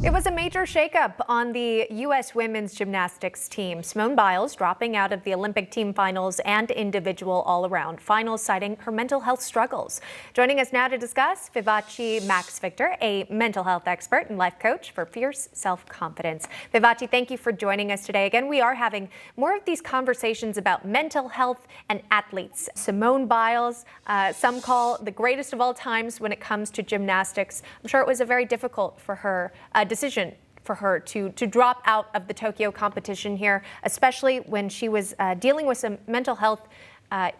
It was a major shakeup on the U.S. women's gymnastics team. Simone Biles dropping out of the Olympic team finals and individual all-around finals, citing her mental health struggles. Joining us now to discuss, Vivace Maxvictor, a mental health expert and life coach for fierce self-confidence. Vivace, thank you for joining us today. Again, we are having more of these conversations about mental health and athletes. Simone Biles, some call the greatest of all times when it comes to gymnastics. I'm sure it was a very difficult for her decision for her to drop out of the Tokyo competition here, especially when she was dealing with some mental health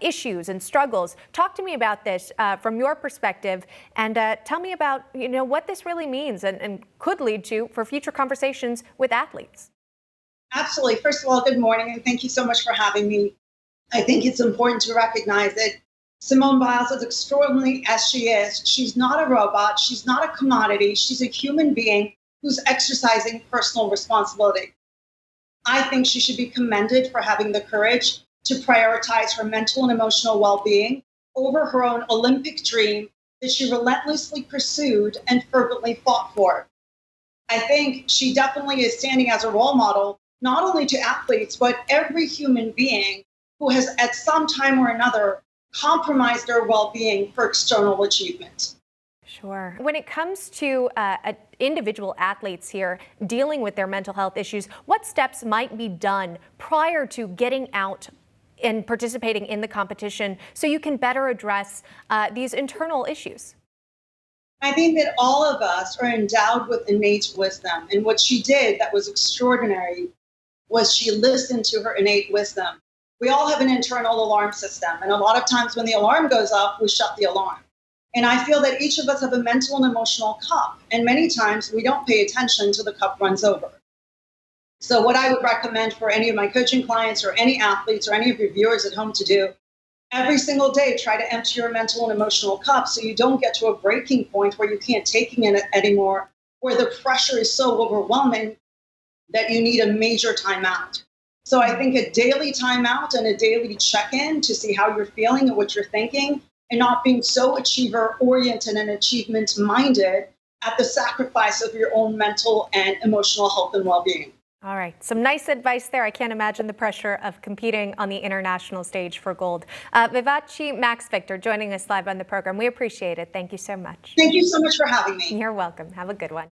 issues and struggles. Talk to me about this from your perspective, and tell me about what this really means and could lead to for future conversations with athletes. Absolutely. First of all, good morning, and thank you so much for having me. I think it's important to recognize that Simone Biles, as extraordinary as she is, she's not a robot, she's not a commodity, she's a human being who's exercising personal responsibility. I think she should be commended for having the courage to prioritize her mental and emotional well-being over her own Olympic dream that she relentlessly pursued and fervently fought for. I think she definitely is standing as a role model, not only to athletes, but every human being who has at some time or another compromised their well-being for external achievement. Sure. When it comes to individual athletes here dealing with their mental health issues, what steps might be done prior to getting out and participating in the competition so you can better address these internal issues? I think that all of us are endowed with innate wisdom. And what she did that was extraordinary was she listened to her innate wisdom. We all have an internal alarm system. And a lot of times when the alarm goes off, we shut the alarm. And I feel that each of us have a mental and emotional cup. And many times we don't pay attention till the cup runs over. So what I would recommend for any of my coaching clients or any athletes or any of your viewers at home to do, every single day, try to empty your mental and emotional cup so you don't get to a breaking point where you can't take it anymore, where the pressure is so overwhelming that you need a major timeout. So I think a daily timeout and a daily check-in to see how you're feeling and what you're thinking, and not being so achiever-oriented and achievement-minded at the sacrifice of your own mental and emotional health and well-being. All right. Some nice advice there. I can't imagine the pressure of competing on the international stage for gold. Vivace Maxvictor joining us live on the program. We appreciate it. Thank you so much. Thank you so much for having me. You're welcome. Have a good one.